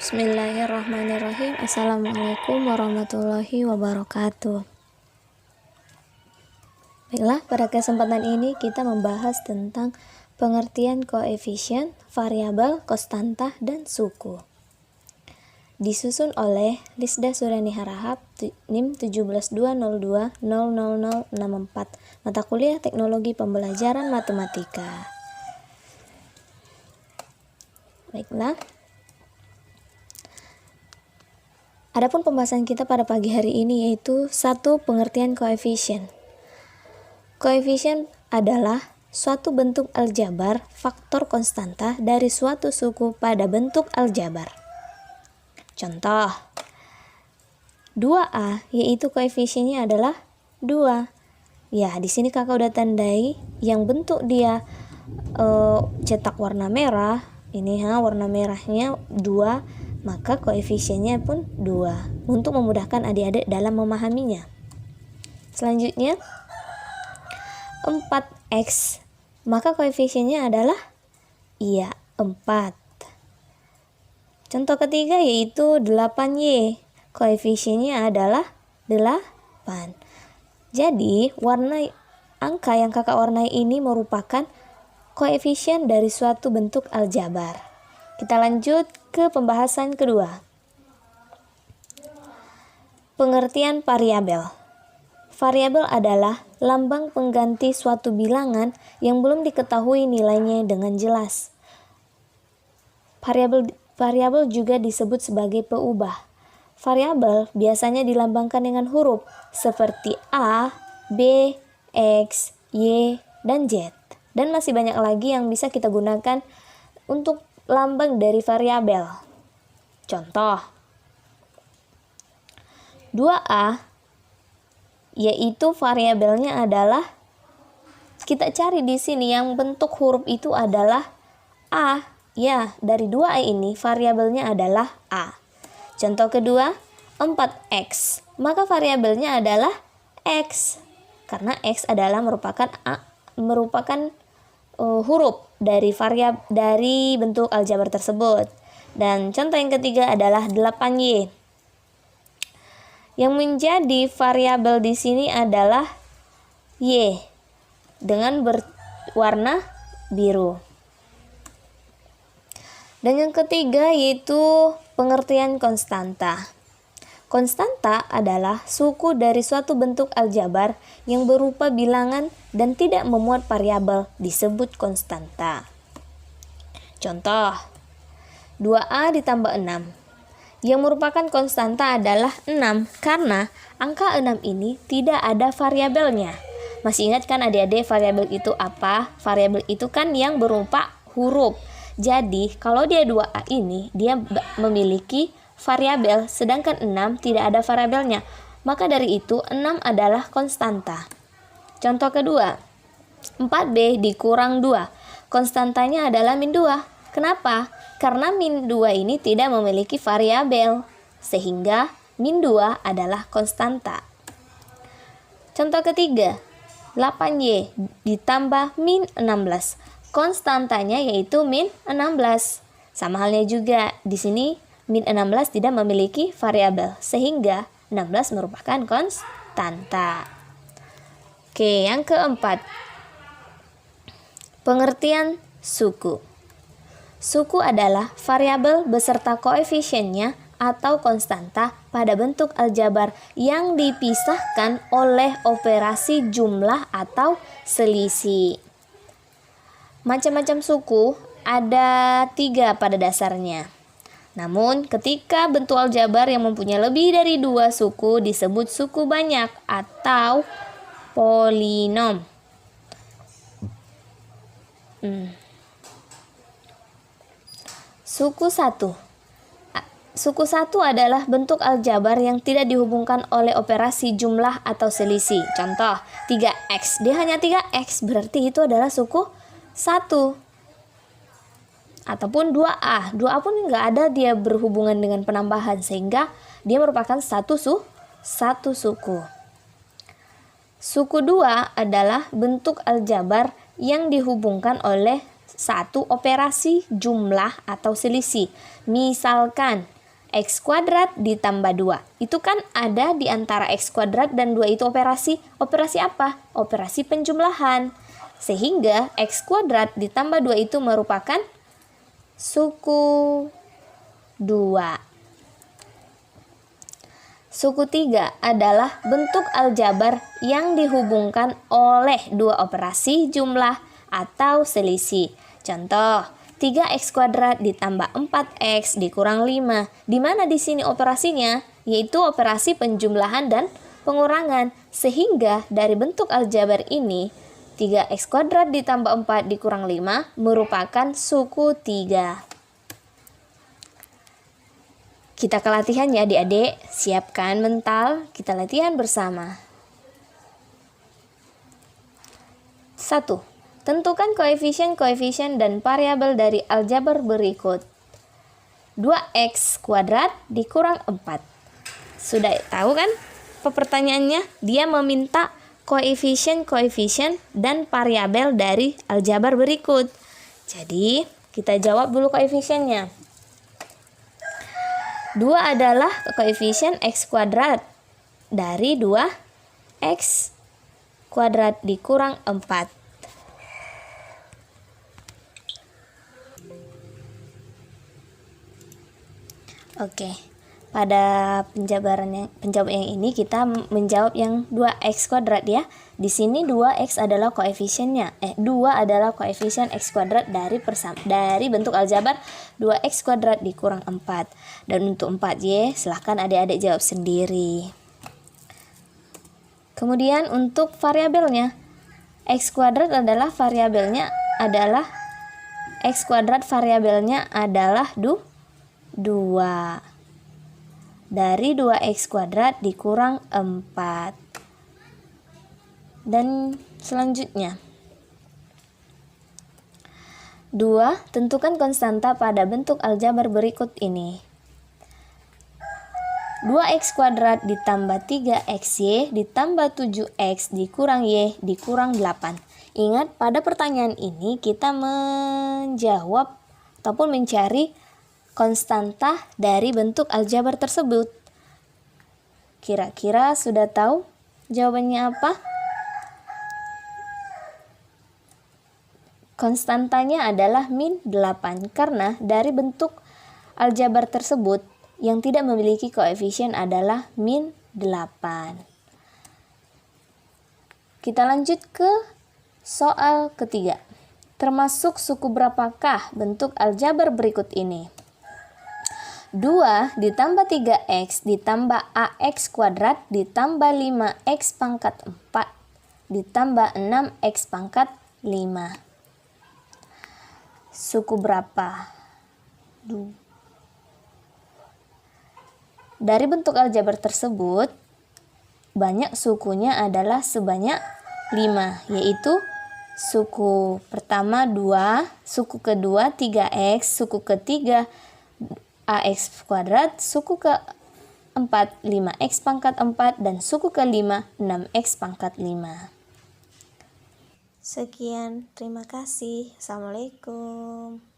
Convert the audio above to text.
Bismillahirrahmanirrahim. Assalamualaikum warahmatullahi wabarakatuh. Baiklah, pada kesempatan ini kita membahas tentang pengertian koefisien, variabel, konstanta, dan suku. Disusun oleh Lisda Surani Harahap, NIM 17202000064, mata kuliah Teknologi Pembelajaran Matematika. Baiklah. Adapun pembahasan kita pada pagi hari ini yaitu satu pengertian koefisien. Koefisien adalah suatu bentuk aljabar faktor konstanta dari suatu suku pada bentuk aljabar. Contoh, 2A yaitu koefisiennya adalah 2. Ya, di sini kakak udah tandai yang bentuk dia cetak warna merah. Ini warna merahnya 2. Maka koefisiennya pun 2 untuk memudahkan adik-adik dalam memahaminya. Selanjutnya 4x, maka koefisiennya adalah 4. Contoh ketiga yaitu 8y, koefisiennya adalah 8. Jadi warna angka yang kakak warnai ini merupakan koefisien dari suatu bentuk aljabar. Kita lanjut ke pembahasan kedua. Pengertian variabel. Variabel adalah lambang pengganti suatu bilangan yang belum diketahui nilainya dengan jelas. Variabel juga disebut sebagai peubah. Variabel biasanya dilambangkan dengan huruf seperti A, B, X, Y, dan Z. Dan masih banyak lagi yang bisa kita gunakan untuk lambang dari variabel. Contoh, 2A yaitu variabelnya adalah, kita cari di sini yang bentuk huruf itu adalah A. Ya, dari 2A ini variabelnya adalah A. Contoh kedua, 4X, maka variabelnya adalah X. Karena X adalah merupakan huruf dari bentuk aljabar tersebut. Dan contoh yang ketiga adalah 8y. Yang menjadi variabel di sini adalah y dengan berwarna biru. Dan yang ketiga yaitu pengertian konstanta. Konstanta adalah suku dari suatu bentuk aljabar yang berupa bilangan dan tidak memuat variabel, disebut konstanta. Contoh, 2A ditambah 6. Yang merupakan konstanta adalah 6 karena angka 6 ini tidak ada variabelnya. Masih ingat kan adik-adik variabel itu apa? Variabel itu kan yang berupa huruf. Jadi kalau dia 2A ini dia memiliki variabel, sedangkan 6 tidak ada variabelnya. Maka dari itu 6 adalah konstanta. Contoh kedua, 4B dikurang 2. Konstantanya adalah min 2. Kenapa? Karena min 2 ini tidak memiliki variabel, sehingga min 2 adalah konstanta. Contoh ketiga, 8Y ditambah min 16. Konstantanya yaitu min 16. Sama halnya juga di sini min 16 tidak memiliki variabel, sehingga 16 merupakan konstanta. Oke, yang keempat. Pengertian suku. Suku adalah variabel beserta koefisiennya atau konstanta pada bentuk aljabar yang dipisahkan oleh operasi jumlah atau selisih. Macam-macam suku ada 3 pada dasarnya. Namun, ketika bentuk aljabar yang mempunyai lebih dari 2 suku disebut suku banyak atau polinom. Suku 1. Suku 1 adalah bentuk aljabar yang tidak dihubungkan oleh operasi jumlah atau selisih. Contoh, 3X. Dia hanya 3X, berarti itu adalah suku 1. Ataupun 2A. 2A pun nggak ada dia berhubungan dengan penambahan, sehingga dia merupakan satu suku. Suku 2 adalah bentuk aljabar yang dihubungkan oleh satu operasi jumlah atau selisih. Misalkan X kuadrat ditambah 2. Itu kan ada di antara X kuadrat dan 2 itu operasi. Operasi apa? Operasi penjumlahan. Sehingga X kuadrat ditambah 2 itu merupakan suku 2. Suku 3 adalah bentuk aljabar yang dihubungkan oleh dua operasi jumlah atau selisih. Contoh, 3x kuadrat ditambah 4x dikurang 5. Di mana di sini operasinya? Yaitu operasi penjumlahan dan pengurangan. Sehingga dari bentuk aljabar ini, 3x kuadrat ditambah 4 dikurang 5 merupakan suku 3. Kita ke latihan ya adik-adik, siapkan mental, kita latihan bersama. 1. Tentukan koefisien-koefisien dan variabel dari aljabar berikut. 2x kuadrat dikurang 4. Sudah tahu kan pertanyaannya? Dia meminta koefisien-koefisien dan variabel dari aljabar berikut. Jadi, kita jawab dulu koefisiennya. 2 adalah koefisien x kuadrat dari 2x kuadrat dikurang 4. Oke, pada penjawaban yang ini kita menjawab yang 2x kuadrat ya. Di sini 2x adalah koefisiennya. 2 adalah koefisien x kuadrat dari bentuk aljabar 2x kuadrat dikurang 4. Dan untuk 4y, silahkan adik-adik jawab sendiri. Kemudian untuk variabelnya, x kuadrat adalah variabelnya adalah 2. Dari 2x kuadrat dikurang 4. Dan selanjutnya 2. Tentukan konstanta pada bentuk aljabar berikut ini. 2x kuadrat ditambah 3xy ditambah 7x dikurang y dikurang 8. Ingat, pada pertanyaan ini kita menjawab ataupun mencari konstanta dari bentuk aljabar tersebut. Kira-kira sudah tahu jawabannya apa? Konstantanya adalah min 8 karena dari bentuk aljabar tersebut yang tidak memiliki koefisien adalah min 8. Kita lanjut ke soal ketiga. Termasuk suku berapakah bentuk aljabar berikut ini? 2 ditambah 3x ditambah ax kuadrat ditambah 5x pangkat 4 ditambah 6x pangkat 5. Suku berapa? Dari bentuk aljabar tersebut, banyak sukunya adalah sebanyak 5, yaitu suku pertama 2, suku kedua 3x, suku ketiga ax kuadrat, suku keempat 5x pangkat 4, dan suku kelima 6x pangkat 5. Sekian, terima kasih. Assalamualaikum.